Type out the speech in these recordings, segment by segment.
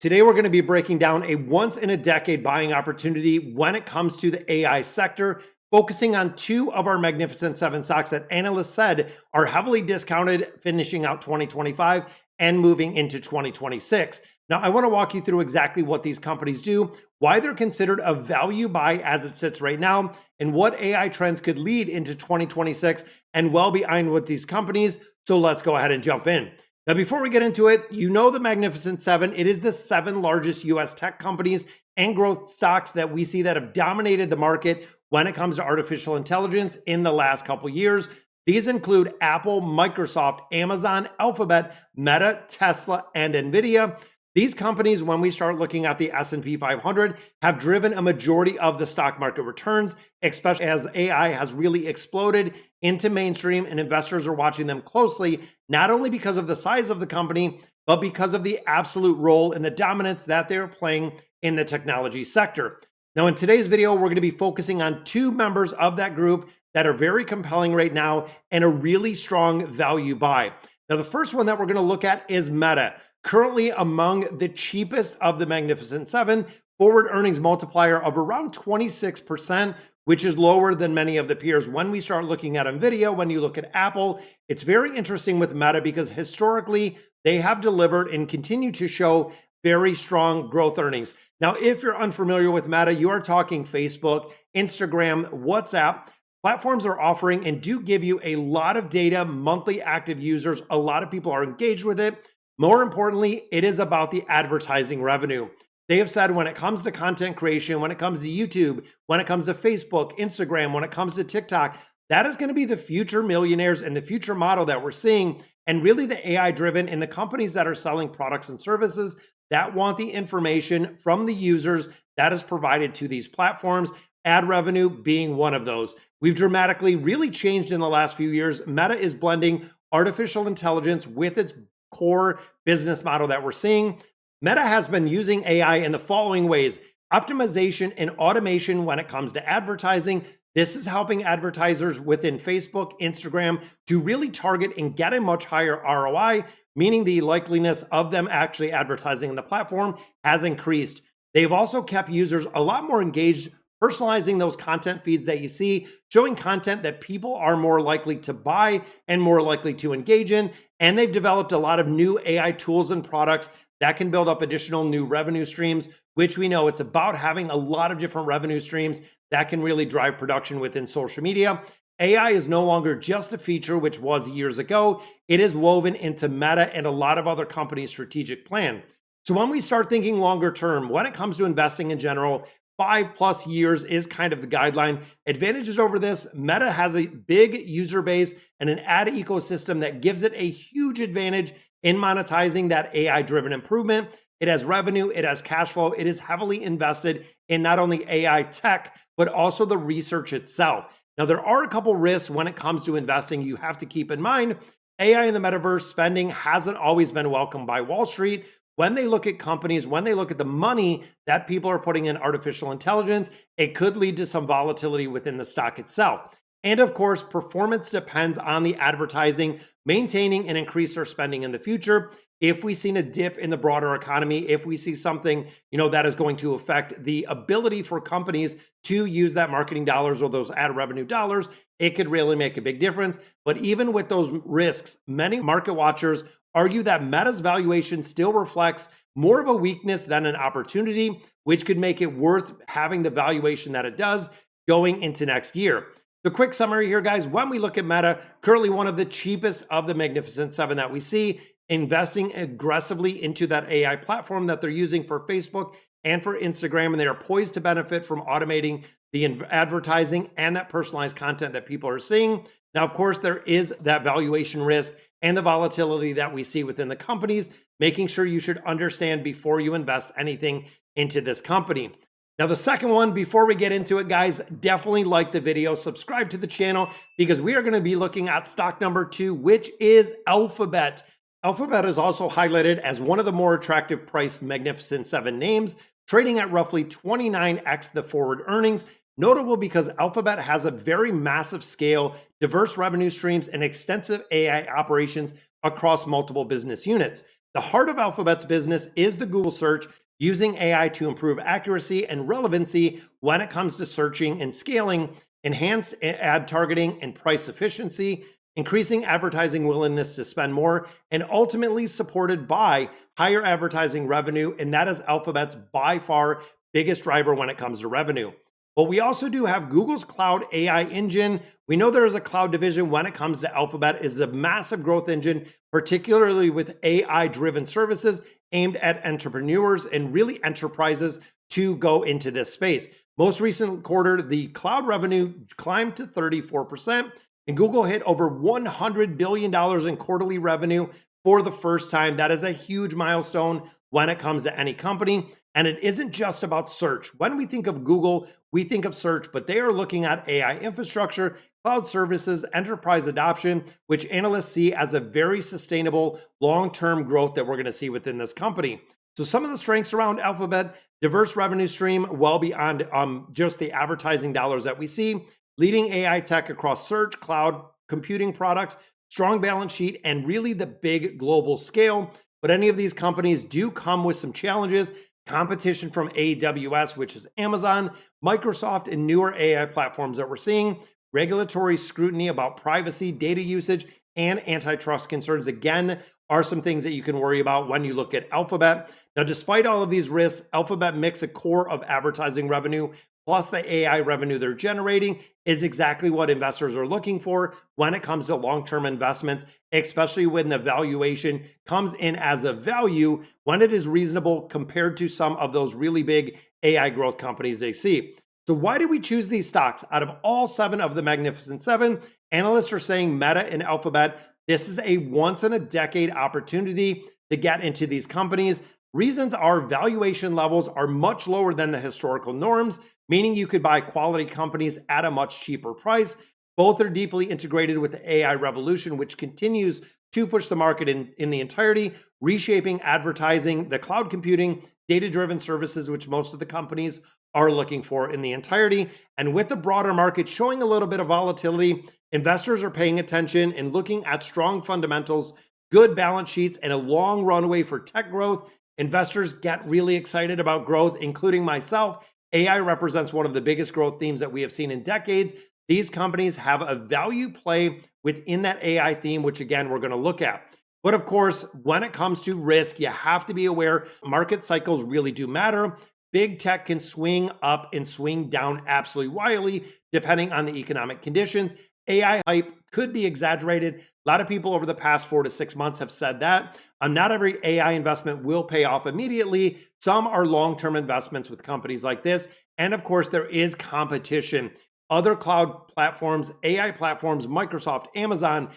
Today, we're going to be breaking down a once in a decade buying opportunity when it comes to the AI sector, focusing on two of our Magnificent Seven stocks that analysts said are heavily discounted, finishing out 2025 and moving into 2026. Now, I want to walk you through exactly what these companies do, why they're considered a value buy as it sits right now, and what AI trends could lead into 2026 and well behind with these companies. So let's go ahead and jump in. Now, before we get into it, you know the Magnificent Seven. It is the 7 largest US tech companies and growth stocks that we see that have dominated the market when it comes to artificial intelligence in the last couple years. These include Apple, Microsoft, Amazon, Alphabet, Meta, Tesla, and Nvidia. These companies, when we start looking at the S&P 500, have driven a majority of the stock market returns, especially as AI has really exploded into mainstream and investors are watching them closely, not only because of the size of the company, but because of the absolute role and the dominance that they're playing in the technology sector. Now, in today's video, we're going to be focusing on 2 members of that group that are very compelling right now and a really strong value buy. Now, the first one that we're going to look at is Meta. Currently among the cheapest of the Magnificent Seven, forward earnings multiplier of around 26%, which is lower than many of the peers. When we start looking at Nvidia, when you look at Apple, it's very interesting with Meta because historically they have delivered and continue to show very strong growth earnings. Now, if you're unfamiliar with Meta, you are talking Facebook, Instagram, WhatsApp. Platforms are offering and do give you a lot of data, monthly active users. A lot of people are engaged with it. More importantly, it is about the advertising revenue. They have said when it comes to content creation, when it comes to YouTube, when it comes to Facebook, Instagram, when it comes to TikTok, that is going to be the future millionaires and the future model that we're seeing. And really the AI driven and the companies that are selling products and services that want the information from the users that is provided to these platforms, ad revenue being one of those. We've dramatically really changed in the last few years. Meta is blending artificial intelligence with its core business model that we're seeing. Meta has been using AI in the following ways: optimization and automation when it comes to advertising. This is helping advertisers within Facebook, Instagram to really target and get a much higher ROI, meaning the likeliness of them actually advertising in the platform has increased. They've also kept users a lot more engaged, personalizing those content feeds that you see, showing content that people are more likely to buy and more likely to engage in. And they've developed a lot of new AI tools and products that can build up additional new revenue streams, which we know it's about having a lot of different revenue streams that can really drive production within social media. AI is no longer just a feature, which was years ago. It is woven into Meta and a lot of other companies' strategic plan. So when we start thinking longer term, when it comes to investing in general, 5+ years is kind of the guideline. Advantages over this: Meta has a big user base and an ad ecosystem that gives it a huge advantage in monetizing that AI-driven improvement. It has revenue, it has cash flow, it is heavily invested in not only AI tech, but also the research itself. Now, there are a couple risks when it comes to investing you have to keep in mind. AI in the metaverse spending hasn't always been welcomed by Wall Street. When they look at companies, when they look at the money that people are putting in artificial intelligence, it could lead to some volatility within the stock itself. And of course, performance depends on the advertising, maintaining and increase their spending in the future. If we see a dip in the broader economy, if we see something, that is going to affect the ability for companies to use that marketing dollars or those ad revenue dollars, it could really make a big difference. But even with those risks, many market watchers argue that Meta's valuation still reflects more of a weakness than an opportunity, which could make it worth having the valuation that it does going into next year. The quick summary here, guys: when we look at Meta, currently one of the cheapest of the Magnificent Seven that we see, investing aggressively into that AI platform that they're using for Facebook and for Instagram, and they are poised to benefit from automating the advertising and that personalized content that people are seeing. Now, of course, there is that valuation risk and the volatility that we see within the companies, making sure you should understand before you invest anything into this company. Now, the second one, before we get into it, guys, definitely like the video, subscribe to the channel, because we are going to be looking at stock number 2, which is Alphabet. Alphabet is also highlighted as one of the more attractive priced Magnificent Seven names, trading at roughly 29x the forward earnings. Notable because Alphabet has a very massive scale, diverse revenue streams, and extensive AI operations across multiple business units. The heart of Alphabet's business is the Google search, using AI to improve accuracy and relevancy when it comes to searching and scaling, enhanced ad targeting and price efficiency, increasing advertising willingness to spend more, and ultimately supported by higher advertising revenue. And that is Alphabet's by far biggest driver when it comes to revenue. But we also do have Google's cloud AI engine. We know there is a cloud division when it comes to Alphabet. It is a massive growth engine, particularly with AI-driven services aimed at entrepreneurs and really enterprises to go into this space. Most recent quarter, the cloud revenue climbed to 34%, and Google hit over $100 billion in quarterly revenue for the first time. That is a huge milestone when it comes to any company. And it isn't just about search. When we think of Google, we think of search, but they are looking at AI infrastructure, cloud services, enterprise adoption, which analysts see as a very sustainable long-term growth that we're going to see within this company. So some of the strengths around Alphabet: diverse revenue stream well beyond just the advertising dollars that we see, leading AI tech across search, cloud, computing products, strong balance sheet, and really the big global scale. But any of these companies do come with some challenges: competition from AWS, which is Amazon, Microsoft, and newer AI platforms that we're seeing, regulatory scrutiny about privacy, data usage, and antitrust concerns, again, are some things that you can worry about when you look at Alphabet. Now, despite all of these risks, Alphabet mix a core of advertising revenue plus the AI revenue they're generating is exactly what investors are looking for when it comes to long-term investments, especially when the valuation comes in as a value when it is reasonable compared to some of those really big AI growth companies they see. So why did we choose these stocks? Out of all 7 of the Magnificent Seven, analysts are saying Meta and Alphabet, this is a once-in-a-decade opportunity to get into these companies. Reasons are valuation levels are much lower than the historical norms, meaning you could buy quality companies at a much cheaper price. Both are deeply integrated with the AI revolution, which continues to push the market in the entirety, reshaping advertising, the cloud computing, data-driven services, which most of the companies are looking for in the entirety. And with the broader market showing a little bit of volatility, investors are paying attention and looking at strong fundamentals, good balance sheets, and a long runway for tech growth. Investors get really excited about growth, including myself. AI represents one of the biggest growth themes that we have seen in decades. These companies have a value play within that AI theme, which again, we're going to look at. But of course, when it comes to risk, you have to be aware market cycles really do matter. Big tech can swing up and swing down absolutely wildly, depending on the economic conditions. AI hype could be exaggerated. A lot of people over the past 4 to 6 months have said that. Not every AI investment will pay off immediately. Some are long-term investments with companies like this. And of course, there is competition. Other cloud platforms, AI platforms, Microsoft, Amazon,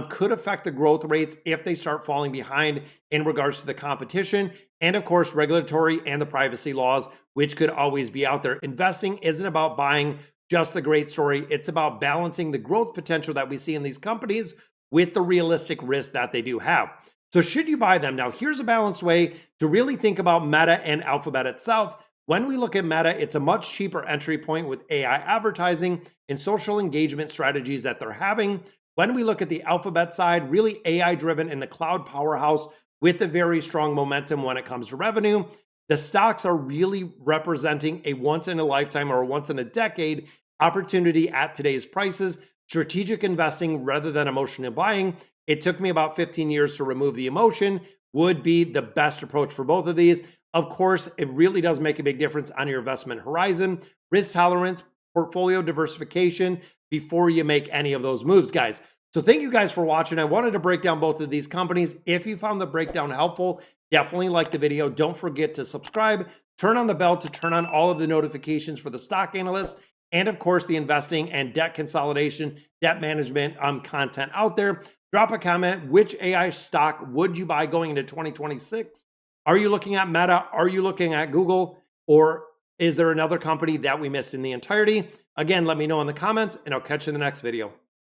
could affect the growth rates if they start falling behind in regards to the competition. And of course, regulatory and the privacy laws, which could always be out there. Investing isn't about buying just the great story. It's about balancing the growth potential that we see in these companies with the realistic risk that they do have. So should you buy them? Now, here's a balanced way to really think about Meta and Alphabet itself. When we look at Meta, it's a much cheaper entry point with AI advertising and social engagement strategies that they're having. When we look at the Alphabet side, really AI-driven in the cloud powerhouse with a very strong momentum when it comes to revenue. The stocks are really representing a once-in-a-lifetime or a once-in-a-decade opportunity at today's prices. Strategic investing rather than emotional buying. It took me about 15 years to remove the emotion, would be the best approach for both of these. Of course, it really does make a big difference on your investment horizon, risk tolerance, portfolio diversification before you make any of those moves, guys. So thank you guys for watching. I wanted to break down both of these companies. If you found the breakdown helpful, definitely like the video. Don't forget to subscribe, turn on the bell to turn on all of the notifications for the stock analysts, and of course, the investing and debt consolidation, debt management content out there. Drop a comment. Which AI stock would you buy going into 2026? Are you looking at Meta? Are you looking at Google? Or is there another company that we missed in the entirety? Again, let me know in the comments, and I'll catch you in the next video.